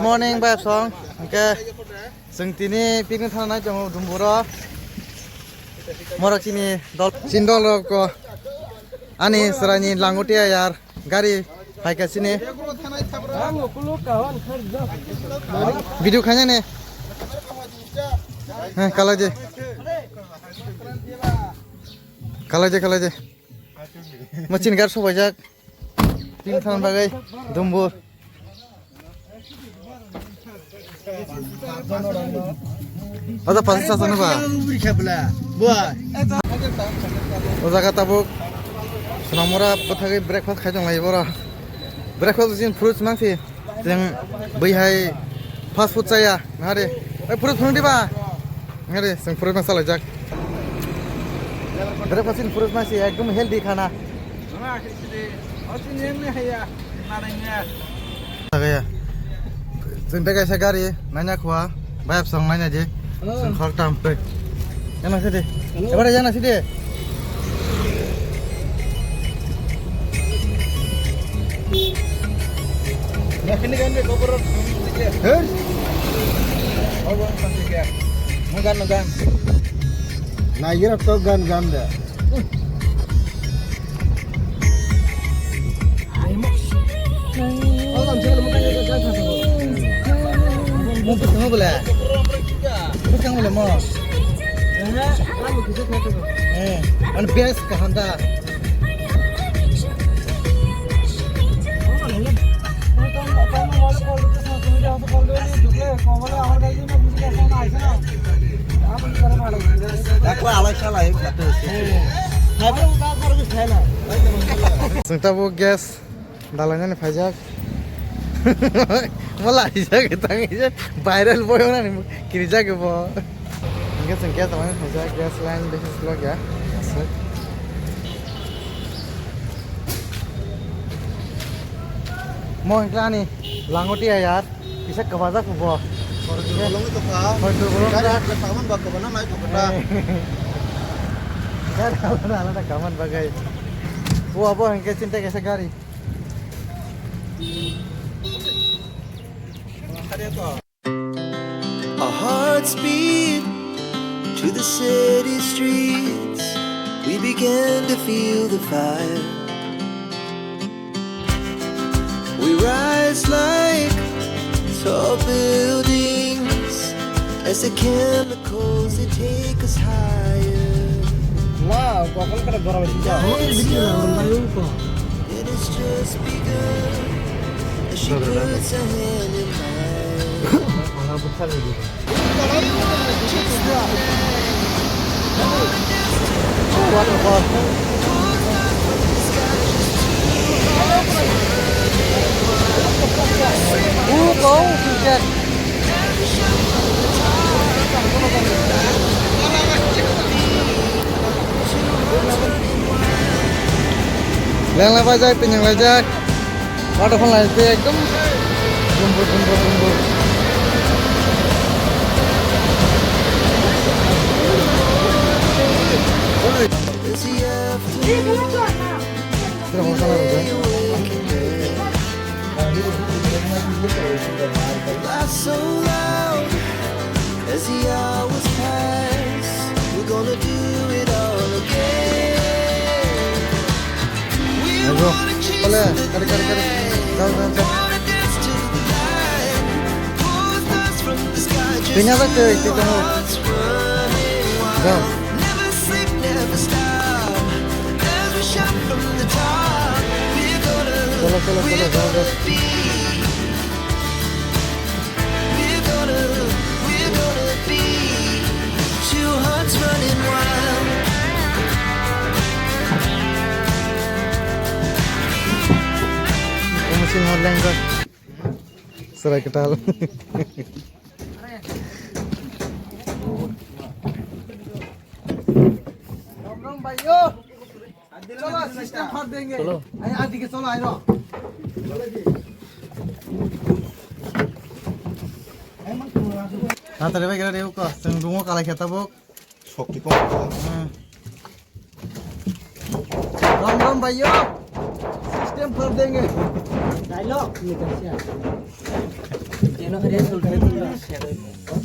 morning Bab Song. Okay. Sing tini piknik thana jong dumbura. Morak sini dol sindol ko. Ani serani langotia yar gari pakai sini. Video kanya nih. Kalau aja. Kalau aja. Mesin gar sobajak. Piknik thana bagai dumbur. Ada pasti sana ba? Oza kata buk. Senamora pethagi breakfast khai jong lai bora. Breakfast jin fruits mangsi. Jeng beihai fast food saya. Ngare. Fruit phang di ba? Ngare sing fruit masala jak. Breakfast jin fruit mangsi ekdom healthy khana. Agaya. Sing begai sagari nanya khwa. Bab Song nanya je. Sing khak tampek. Yana sidi. Ebare jana sidi. Ini kan be koper. Her. Awang pasti ya. Magan. Nah, ira to gan dah. Oh, kamu jangan makan ya gan. Mau pesan apa boleh? Pesan boleh mau. Kamu kisah apa tu? An best kahanda. Sengta bu gas dalannya nih pajak. Malah aja kita ngisi viral boy mana nih kiri jaga bo. Mungkin sengketa teman pajak gas lain bisnis vlog ya. Asik. Mau iklan nih languti ya yar. Bisa ke pajak bo. Belum itu kah? Belum ada kaman bagai mana mai tuh kita. Kan ada kaman bagai. Wah boh yang cinta kayak segari. Our hearts beat to the city streets. We began to feel the fire. We rise like tall buildings as the chemicals they take us higher. Wow, bakal kena gorong juga. And it's just begun as she puts her hand in mine. Mana besar ini. Waterfall. Kau hujan. Yang lajak, penyang lajak. Waterfall lagi ekdom gumbur. Sudah mau sana udah. So loud as the hours pass, we're gonna do it all again. We wanna chase the night, wanna dance to the light, pull stars from the sky, just hearts running wild. Never sleep, never stop, as we shout from the top. We're gonna be. Running wild. Mesin online kan. Serai ketal. Dong भाइयों चलो system फाड़ देंगे आदि के चलो आइरो nah tadi baik kira kok sendungo kalah kita buk Sakti kok. Rom भाइयों temper देंगे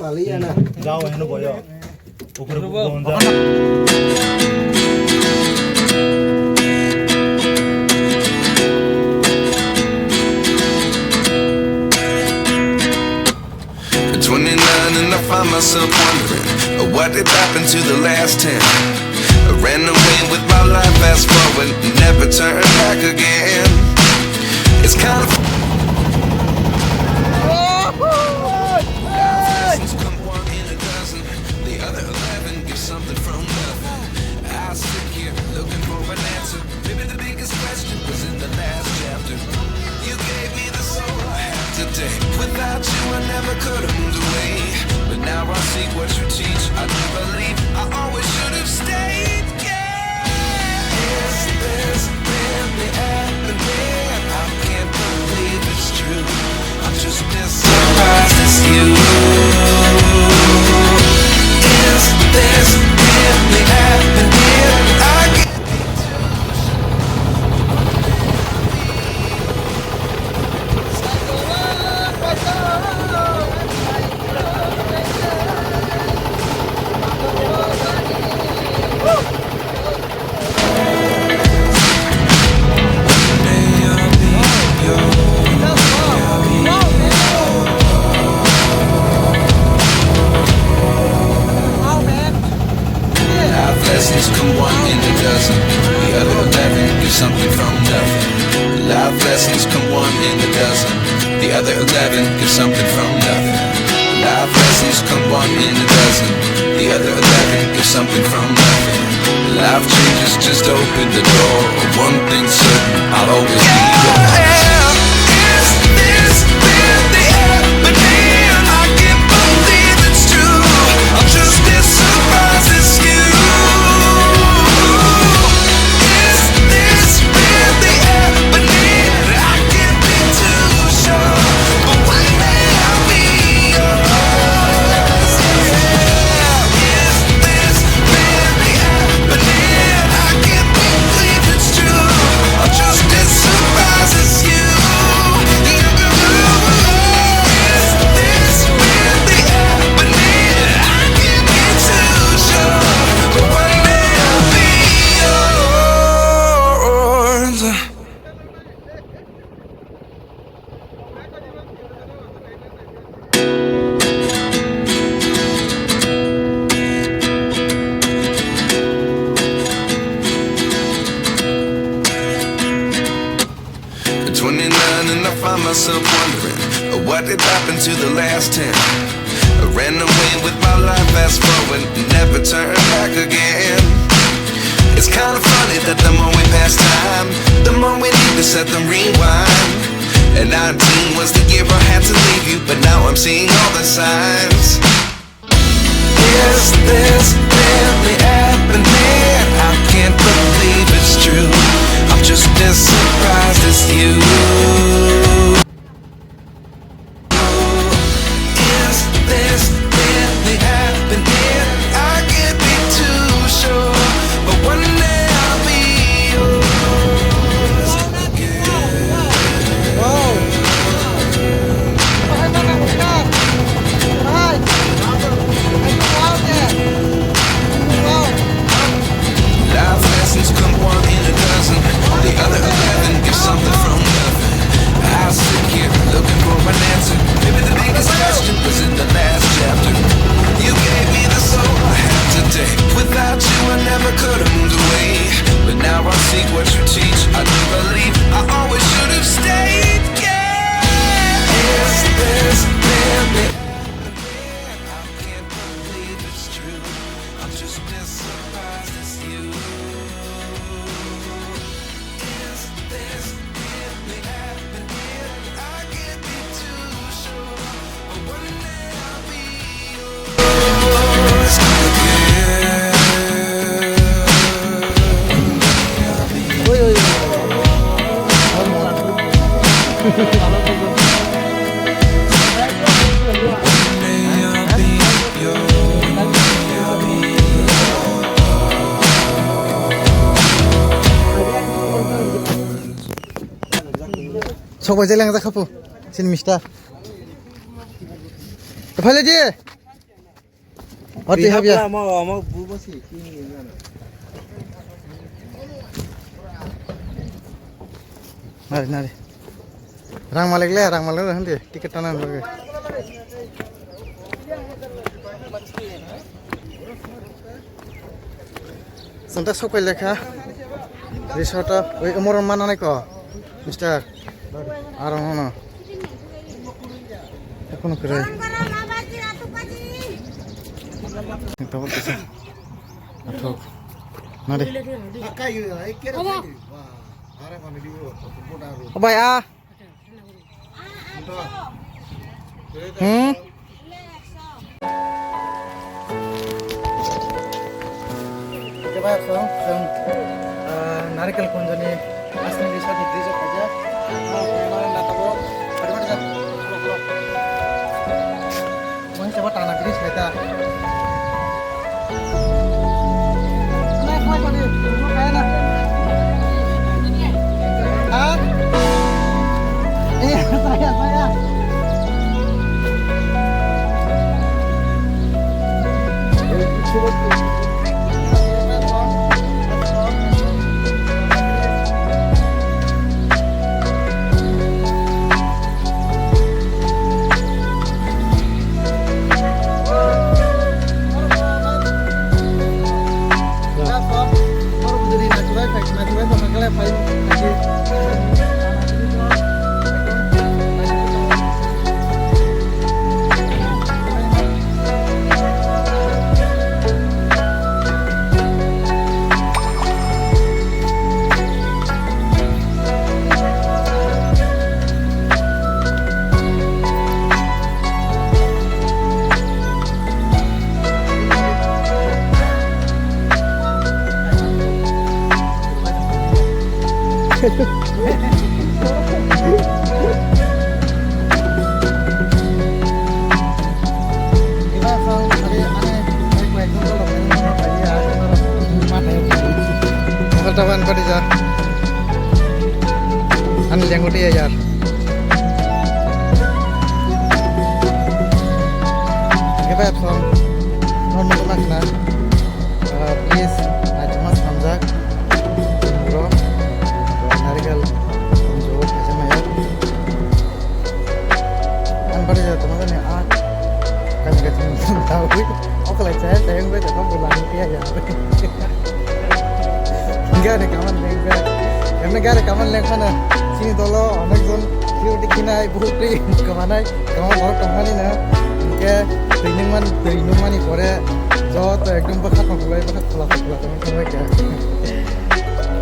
पालिया ना যাও হেন বয় উপরে গঞ্জা At 29 and I find myself wondering what did happen to the last 10. I ran away with my life, fast forward, never turn back again. It's kind of lessons come one in a dozen, the other 11 give something from nothing. I sit here looking for an answer. Maybe the biggest question was in the last chapter. You gave me the soul I have today. Without you I never could have moved away. But now I see what you teach. I do believe I always should have stayed. Yeah. Is this really happening? I can't believe it's true. I'm just as surprised as you. Is this really happening? I can't lessons come one in a dozen. The other 11 give something from nothing. Life lessons come one in a dozen. The other 11 give something from nothing. Life lessons come one in a dozen. The other 11 give something from nothing. Life changes just open the door. One thing's certain, I'll always be yours. Is this really happening? I can't believe it's true. I'm just as surprised as you. Is this really happening? I can't be too sure, but one day I'll be yours. Is this really happening? I can't believe it's true. I'm just as surprised as you. Is this really happening? I can't be too sure, but one day I'll be yours. At 29 and I find myself wondering what did happen to the last 10. I ran away with my life, fast forward, never turn back again. It's kind of funny that the more we pass time, the more we need to set them rewind. And 19 was the year I had to leave you, but now I'm seeing all the signs. Is this really happening? I can't believe it's true. I'm just as surprised as you. Is this really happening? I can't be too sure, but one day I'll be yours again. Life lessons come one in a dozen. The other 11 give something from nothing. I sit here looking for an answer. Maybe the biggest question was in the last chapter. You gave me the soul I have today. Without you I never could have moved away. But now I see what you teach. I do believe I always should have stayed. Yeah. Is this really happening? I can't believe it's true. I'm just as surprised as you. Is this really happening? I can't be too sure, but one day I'll be yours again. Oi, oi, oi. सबाय जेलें जाखापु सिन मिस्टा फाले दे अति हाबिया नारे रां मालिक होनदे ticket ताना लगे संता सबाय लेखा रिसोर्ट ओइ अमरन मानानै को मिस्टार आरोनो এখন করে এটা বলতেছে আঠক না রে ও ভাই আ coba langsung narik kunjungi asli desa di desa aja kemarin datang ada mana kan pulau mau coba tanah kiri saya naik nih kayak nak saya Tawan pada jar, anil yang udah ya jar. Kita song, normal nak na, please, aja mas hamzah, bro, narikal, jawab aja maya. An pada jar teman teman ah, kami kecil tahu, oke lah saya yang beda kamu pulang dia ya. Gak ada kaman lengkap, karena gak ada kaman lengkap na, sini dulu anak zon security kinai bukti kemana, kaman baru kemana na, ke teringan ni kore, jauh tu ekdom bekat pulau teman teman ke,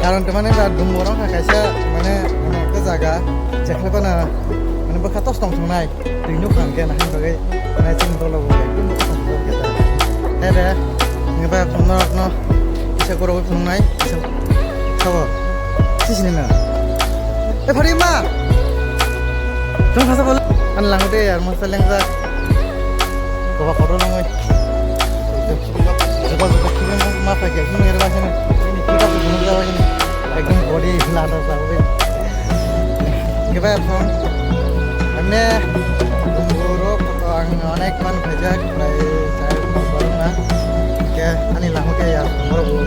karena teman ni dah dum orang kakaknya, mana ke jaga, cekle pana, mana bekat tos tong sungai, teringan kan ke nah sebagai, nah sini dulu ekdom bekat pulau kita, ada, ni apa penuh no, bisa korang punai, bisa Coba, sini na. Farima, jangan kasar bola. An lang deh, ya, masa lang za. Coba kotor lang weh. Coba kita maaf aja, ini ada macam ni. Ini kita bunuh dia macam ni. Ekdom body lada sahaja. Kita apa? Ane buruk atau anek man kerja, saya baru na. Ke, ani lang ke ya, baru.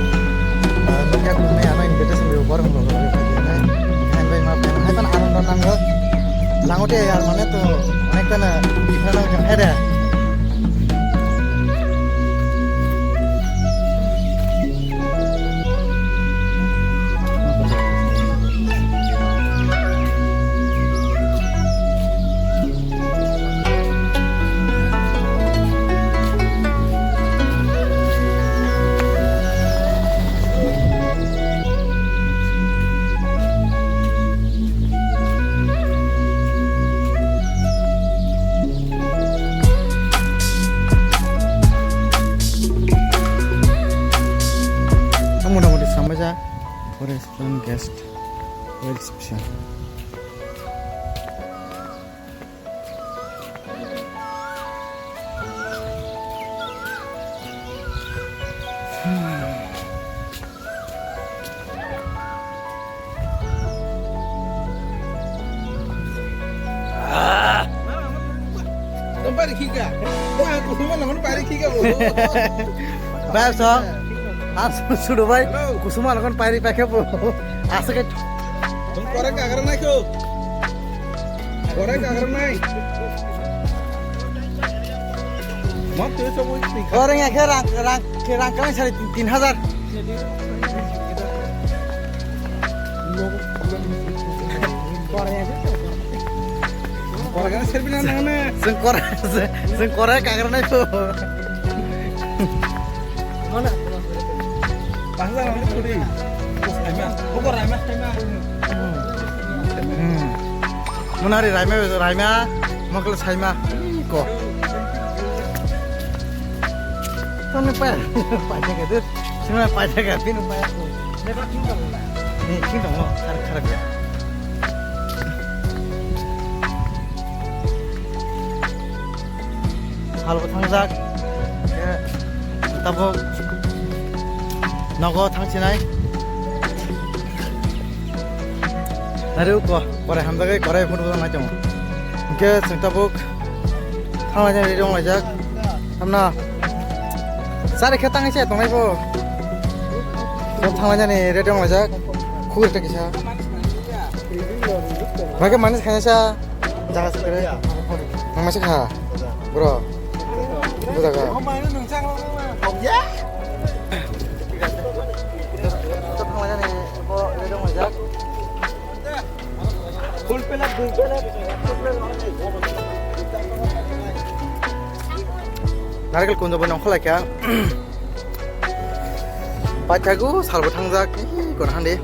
Mereka punya anak ini beda sambil bareng loh. Kan bayi maafkan. Hai kan anak nanggo. Nanggo deh ya mana tuh. Anak kan di sana macam ada. Restaurant guest reception. Bayar song. Sudah baik. Kusuma lakukan pari pakai bu. Asik. Korek agar naik yuk. Korek agar naik. Mau tuh coba ikut. Orang yang kerang kami cari 3,000. Korek agar serbi nana. Sengkorek agar naik bu. Mana? Pasal nanti kuri. Pokok ramah. Menari Raima, makal Saima, kok. Kan pajak itu, sebenarnya pajak tapi upaya aku. Nih, kingdom lo, karep ya. Hal bertangjak, ya, tabok, nogo tangcinai. Nari uko, korai hamdagai korai pun bukan macam. Oke, sentabuk, tangannya di dong aja. Hamna, sari ketang sih, tong ibu. Tangannya nih di dong aja. Kulit lagi sih. Mereka manis kayaknya sih. Jangan sekali. Yang masih kah, bro? Udah kah? Ya. Tangannya nih, ibu di dong aja. Narik kunjung benang kolak ya. Pacagu salbu tangjak, kon handi.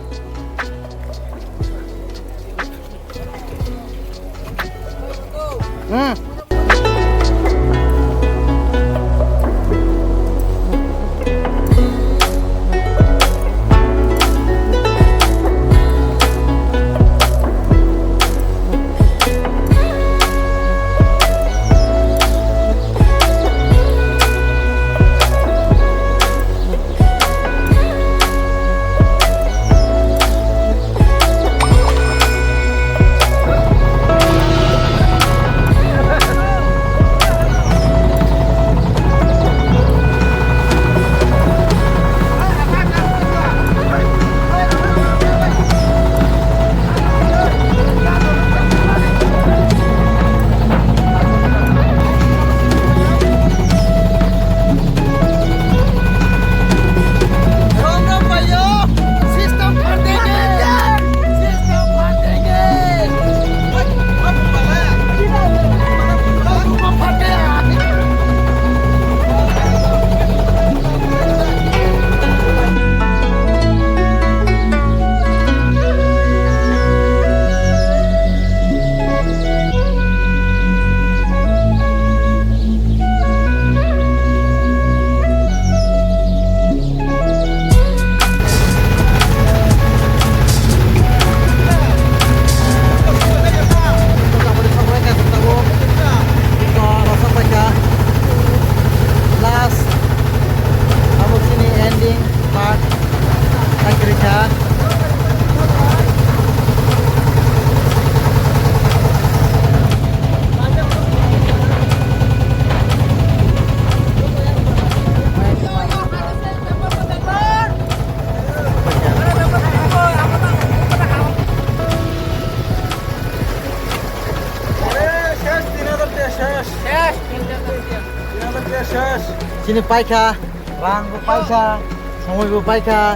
Sini paika, rang paika, samui paika,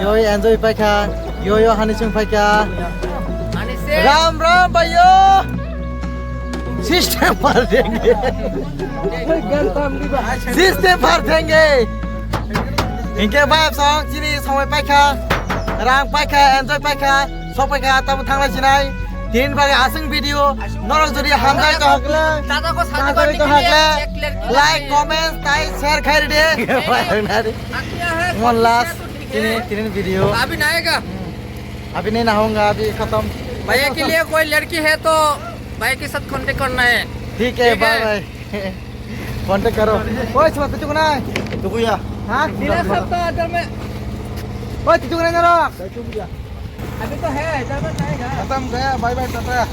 yoi enjoy paika, yo hanisung paika. Ram bayo. System पर देंगे. System पर देंगे. इनके बाप song sini samui paika, rang paika, enjoy paika, सब paika tamu thangla sinai. 3 बार आसंग video नरक जदि हामदाय तो हकले दादाको साथी तो हकले लाइक कमेंट टाइप शेयर कर दे वन लास्ट तीन वीडियो अभी नहीं आएगा अभी नहीं नहाऊंगा अभी खत्म भैया के लिए कोई लड़की है तो भाई के साथ कांटेक्ट करना है ठीक है बाय बाय कांटेक्ट करो ओए सुन तुझको ना तुझको या हां जिला सब तो अंदर में ओए तुझको ना नरक अभी तो है इधर में जाएगा खत्म गया बाय बाय टाटा